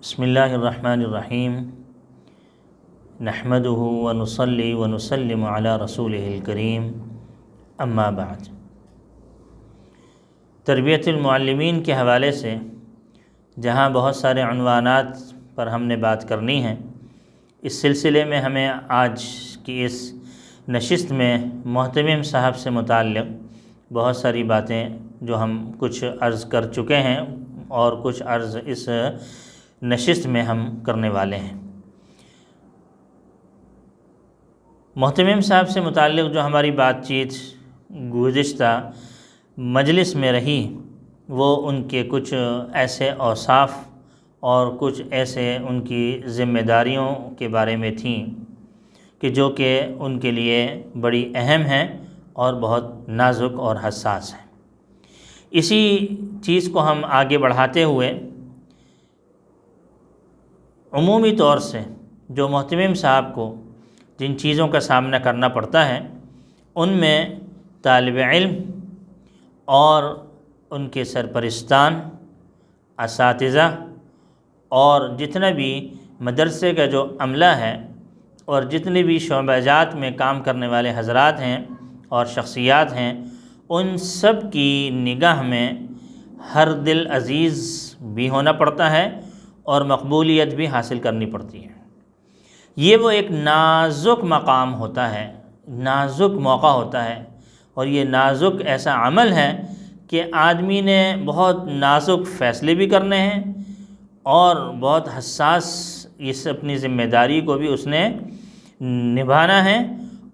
بسم اللہ الرحمن الرحیم نحمدہ ونصلی ونسلم علی رسولہ الکریم اما بعد۔ تربیت المعلمین کے حوالے سے جہاں بہت سارے عنوانات پر ہم نے بات کرنی ہے، اس سلسلے میں ہمیں آج کی اس نشست میں محتمم صاحب سے متعلق بہت ساری باتیں جو ہم کچھ عرض کر چکے ہیں اور کچھ عرض اس نشست میں ہم کرنے والے ہیں۔ محتمم صاحب سے متعلق جو ہماری بات چیت گزشتہ مجلس میں رہی، وہ ان کے کچھ ایسے اوصاف اور کچھ ایسے ان کی ذمہ داریوں کے بارے میں تھیں کہ جو کہ ان کے لیے بڑی اہم ہیں اور بہت نازک اور حساس ہیں۔ اسی چیز کو ہم آگے بڑھاتے ہوئے عمومی طور سے جو محتمم صاحب کو جن چیزوں کا سامنا کرنا پڑتا ہے، ان میں طالب علم اور ان کے سرپرستان، اساتذہ اور جتنا بھی مدرسے کا جو عملہ ہے اور جتنے بھی شعبہ جات میں کام کرنے والے حضرات ہیں اور شخصیات ہیں، ان سب کی نگاہ میں ہر دل عزیز بھی ہونا پڑتا ہے اور مقبولیت بھی حاصل کرنی پڑتی ہے۔ یہ وہ ایک نازک مقام ہوتا ہے، نازک موقع ہوتا ہے، اور یہ نازک ایسا عمل ہے کہ آدمی نے بہت نازک فیصلے بھی کرنے ہیں اور بہت حساس اس اپنی ذمہ داری کو بھی اس نے نبھانا ہے،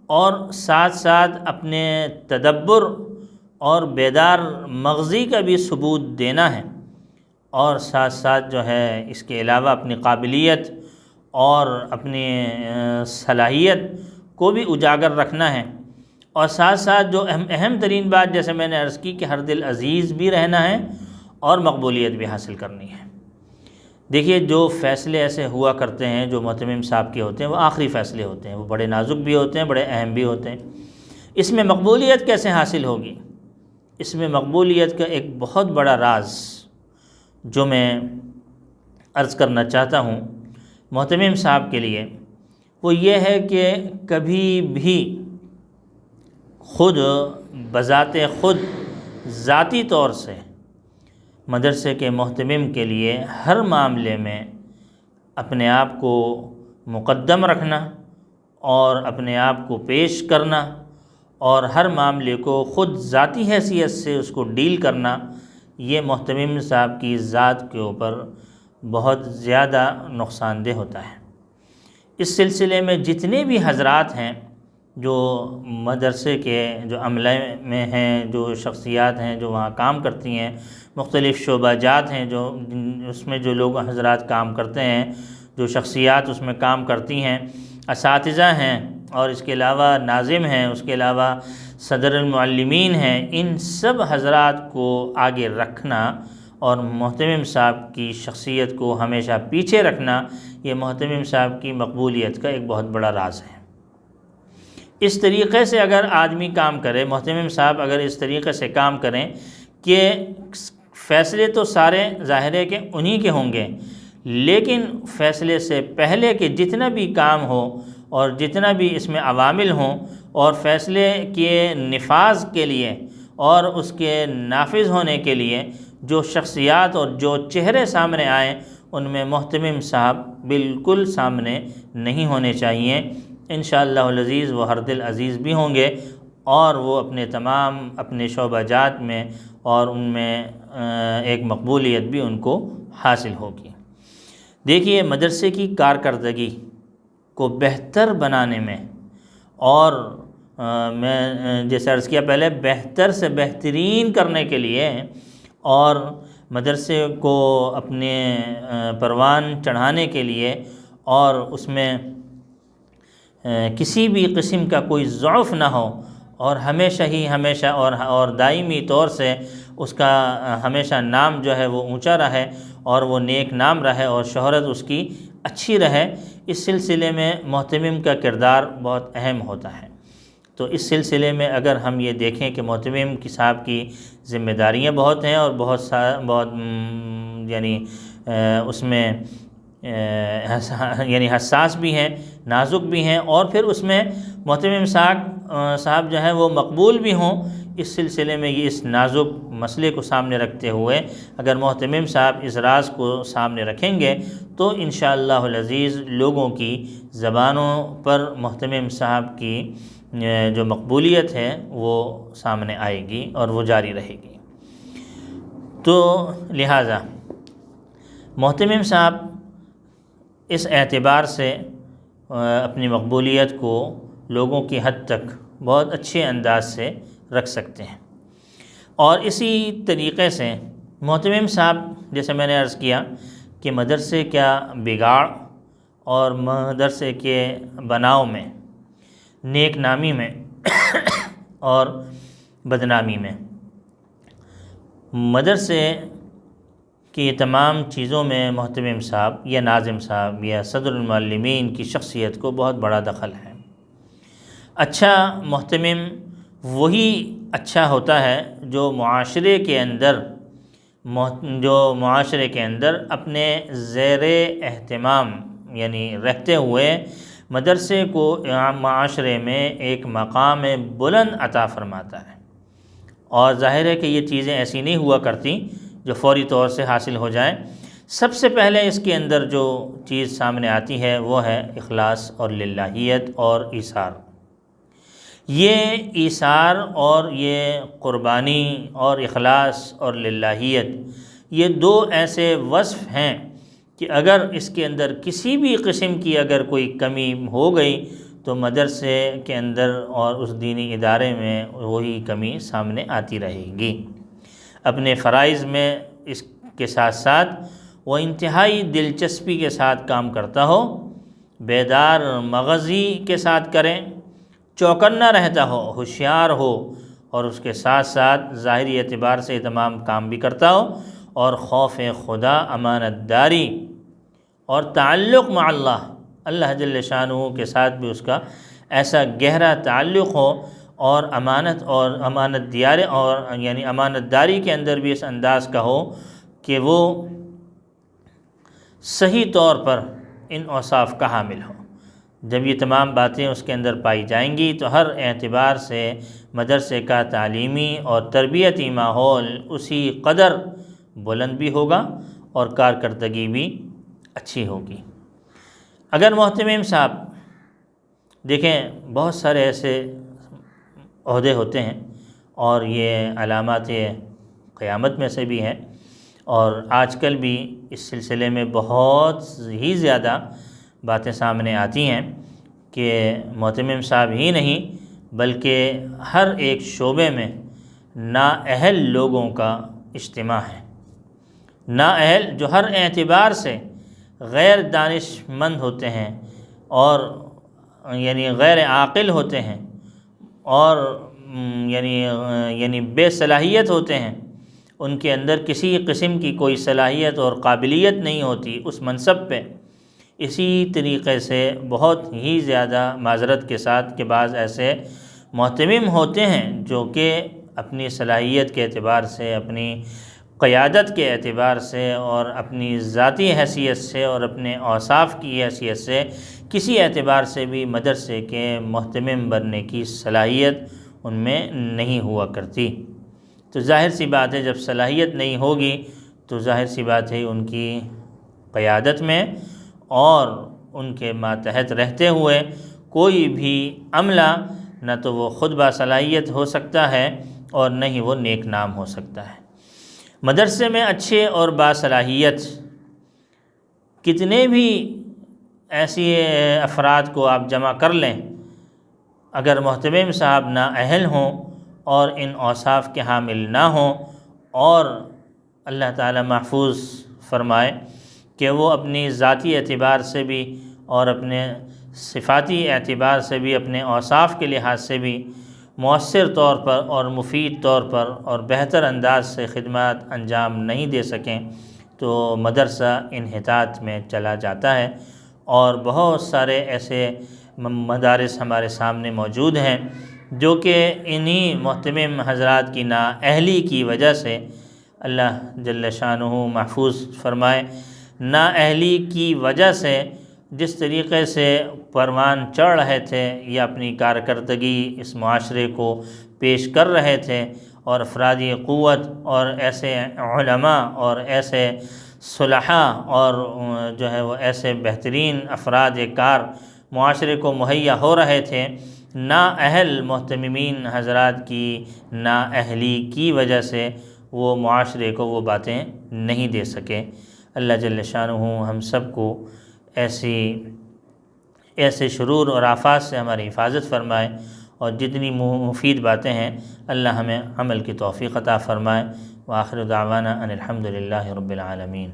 اور ساتھ ساتھ اپنے تدبر اور بیدار مغزی کا بھی ثبوت دینا ہے، اور ساتھ ساتھ جو ہے اس کے علاوہ اپنی قابلیت اور اپنی صلاحیت کو بھی اجاگر رکھنا ہے، اور ساتھ ساتھ جو اہم ترین بات جیسے میں نے عرض کی کہ ہر دل عزیز بھی رہنا ہے اور مقبولیت بھی حاصل کرنی ہے۔ دیکھیے، جو فیصلے ایسے ہوا کرتے ہیں جو محتمم صاحب کے ہوتے ہیں، وہ آخری فیصلے ہوتے ہیں، وہ بڑے نازک بھی ہوتے ہیں، بڑے اہم بھی ہوتے ہیں۔ اس میں مقبولیت کیسے حاصل ہوگی؟ اس میں مقبولیت کا ایک بہت بڑا راز جو میں عرض کرنا چاہتا ہوں محتمم صاحب کے لیے، وہ یہ ہے کہ کبھی بھی خود بذات خود ذاتی طور سے مدرسے کے محتمم کے لیے ہر معاملے میں اپنے آپ کو مقدم رکھنا اور اپنے آپ کو پیش کرنا اور ہر معاملے کو خود ذاتی حیثیت سے اس کو ڈیل کرنا، یہ محتمم صاحب کی ذات کے اوپر بہت زیادہ نقصان دہ ہوتا ہے۔ اس سلسلے میں جتنے بھی حضرات ہیں جو مدرسے کے جو عملے میں ہیں، جو شخصیات ہیں جو وہاں کام کرتی ہیں، مختلف شعبہ جات ہیں جو اس میں جو لوگ حضرات کام کرتے ہیں، جو شخصیات اس میں کام کرتی ہیں، اساتذہ ہیں، اور اس کے علاوہ ناظم ہیں، اس کے علاوہ صدر المعلمین ہیں، ان سب حضرات کو آگے رکھنا اور محتمم صاحب کی شخصیت کو ہمیشہ پیچھے رکھنا، یہ محتمم صاحب کی مقبولیت کا ایک بہت بڑا راز ہے۔ اس طریقے سے اگر آدمی کام کرے، محتمم صاحب اگر اس طریقے سے کام کریں کہ فیصلے تو سارے ظاہر ہے کہ انہی کے ہوں گے، لیکن فیصلے سے پہلے کہ جتنا بھی کام ہو اور جتنا بھی اس میں عوامل ہوں، اور فیصلے کے نفاذ کے لیے اور اس کے نافذ ہونے کے لیے جو شخصیات اور جو چہرے سامنے آئیں، ان میں محتمم صاحب بالکل سامنے نہیں ہونے چاہیے۔ انشاءاللہ العزیز وہ ہر دل عزیز بھی ہوں گے، اور وہ اپنے شعبہ جات میں اور ان میں ایک مقبولیت بھی ان کو حاصل ہوگی۔ دیکھیے، مدرسے کی کارکردگی کو بہتر بنانے میں، اور میں جیسے عرض کیا پہلے، بہتر سے بہترین کرنے کے لیے اور مدرسے کو اپنے پروان چڑھانے کے لیے، اور اس میں کسی بھی قسم کا کوئی ضعف نہ ہو، اور ہمیشہ اور دائمی طور سے اس کا ہمیشہ نام جو ہے وہ اونچا رہے اور وہ نیک نام رہے اور شہرت اس کی اچھی رہے، اس سلسلے میں محتمم کا کردار بہت اہم ہوتا ہے۔ تو اس سلسلے میں اگر ہم یہ دیکھیں کہ محتمم صاحب کی ذمہ داریاں بہت ہیں اور بہت یعنی اس میں یعنی حساس بھی ہیں، نازک بھی ہیں، اور پھر اس میں محتمم صاحب جو ہیں وہ مقبول بھی ہوں۔ اس سلسلے میں یہ اس نازک مسئلے کو سامنے رکھتے ہوئے اگر محتمم صاحب اس راز کو سامنے رکھیں گے تو انشاءاللہ العزیز لوگوں کی زبانوں پر محتمم صاحب کی جو مقبولیت ہے وہ سامنے آئے گی اور وہ جاری رہے گی۔ تو لہٰذا محتمم صاحب اس اعتبار سے اپنی مقبولیت کو لوگوں کی حد تک بہت اچھے انداز سے رکھ سکتے ہیں۔ اور اسی طریقے سے محتمم صاحب، جیسے میں نے عرض کیا کہ مدرسے کیا بگاڑ اور مدرسے کے بناؤ میں، نیک نامی میں اور بدنامی میں، مدرسے کی تمام چیزوں میں محتمم صاحب یا ناظم صاحب یا صدر المعلمین کی شخصیت کو بہت بڑا دخل ہے۔ اچھا محتمم وہی اچھا ہوتا ہے جو معاشرے کے اندر اپنے زیر اہتمام یعنی رہتے ہوئے مدرسے کو معاشرے میں ایک مقام بلند عطا فرماتا ہے۔ اور ظاہر ہے کہ یہ چیزیں ایسی نہیں ہوا کرتی جو فوری طور سے حاصل ہو جائیں۔ سب سے پہلے اس کے اندر جو چیز سامنے آتی ہے وہ ہے اخلاص اور للہیت اور ایثار۔ یہ ایثار اور یہ قربانی اور اخلاص اور للہیت، یہ دو ایسے وصف ہیں کہ اگر اس کے اندر کسی بھی قسم کی اگر کوئی کمی ہو گئی تو مدرسے کے اندر اور اس دینی ادارے میں وہی کمی سامنے آتی رہے گی۔ اپنے فرائض میں اس کے ساتھ ساتھ وہ انتہائی دلچسپی کے ساتھ کام کرتا ہو، بیدار مغزی کے ساتھ کریں، چوکنا رہتا ہو، ہوشیار ہو، اور اس کے ساتھ ساتھ ظاہری اعتبار سے تمام کام بھی کرتا ہو، اور خوف خدا، امانت داری اور تعلق مع اللہ جل شانہ کے ساتھ بھی اس کا ایسا گہرا تعلق ہو، اور امانت داری کے اندر بھی اس انداز کا ہو کہ وہ صحیح طور پر ان اوصاف کا حامل ہو۔ جب یہ تمام باتیں اس کے اندر پائی جائیں گی تو ہر اعتبار سے مدرسے کا تعلیمی اور تربیتی ماحول اسی قدر بلند بھی ہوگا اور کارکردگی بھی اچھی ہوگی۔ اگر محتمم صاحب دیکھیں بہت سارے ایسے عہدے ہوتے ہیں اور یہ علامات قیامت میں سے بھی ہیں، اور آج کل بھی اس سلسلے میں بہت ہی زیادہ باتیں سامنے آتی ہیں کہ محتمم صاحب ہی نہیں بلکہ ہر ایک شعبے میں نااہل لوگوں کا اجتماع ہے، نااہل جو ہر اعتبار سے غیر دانش مند ہوتے ہیں اور یعنی غیر عاقل ہوتے ہیں اور یعنی بے صلاحیت ہوتے ہیں، ان کے اندر کسی قسم کی کوئی صلاحیت اور قابلیت نہیں ہوتی اس منصب پہ۔ اسی طریقے سے بہت ہی زیادہ معذرت کے ساتھ کہ بعض ایسے محتمم ہوتے ہیں جو کہ اپنی صلاحیت کے اعتبار سے، اپنی قیادت کے اعتبار سے اور اپنی ذاتی حیثیت سے اور اپنے اوصاف کی حیثیت سے کسی اعتبار سے بھی مدرسے کے محتمم بننے کی صلاحیت ان میں نہیں ہوا کرتی۔ تو ظاہر سی بات ہے جب صلاحیت نہیں ہوگی تو ظاہر سی بات ہے ان کی قیادت میں اور ان کے ماتحت رہتے ہوئے کوئی بھی عملہ نہ تو وہ خود باصلاحیت ہو سکتا ہے اور نہ ہی وہ نیک نام ہو سکتا ہے۔ مدرسے میں اچھے اور باصلاحیت کتنے بھی ایسی افراد کو آپ جمع کر لیں، اگر محتمم صاحب نااہل ہوں اور ان اوصاف کے حامل نہ ہوں، اور اللہ تعالی محفوظ فرمائے کہ وہ اپنی ذاتی اعتبار سے بھی اور اپنے صفاتی اعتبار سے بھی، اپنے اوصاف کے لحاظ سے بھی مؤثر طور پر اور مفید طور پر اور بہتر انداز سے خدمات انجام نہیں دے سکیں تو مدرسہ انحطاط میں چلا جاتا ہے۔ اور بہت سارے ایسے مدارس ہمارے سامنے موجود ہیں جو کہ انہی محتمم حضرات کی نااہلی کی وجہ سے اللہ جل شانہ محفوظ فرمائے نااہلی کی وجہ سے جس طریقے سے پروان چڑھ رہے تھے یا اپنی کارکردگی اس معاشرے کو پیش کر رہے تھے، اور افرادی قوت اور ایسے علماء اور ایسے صلحاء اور جو ہے وہ ایسے بہترین افراد کار معاشرے کو مہیا ہو رہے تھے، نااہل محتممین حضرات کی نااہلی کی وجہ سے وہ معاشرے کو وہ باتیں نہیں دے سکے۔ اللہ جل شانہ ہم سب کو ایسے شرور اور آفات سے ہماری حفاظت فرمائے، اور جتنی مفید باتیں ہیں اللہ ہمیں عمل کی توفیق عطا فرمائے۔ وآخر دعوانا ان الحمد للہ رب العالمین۔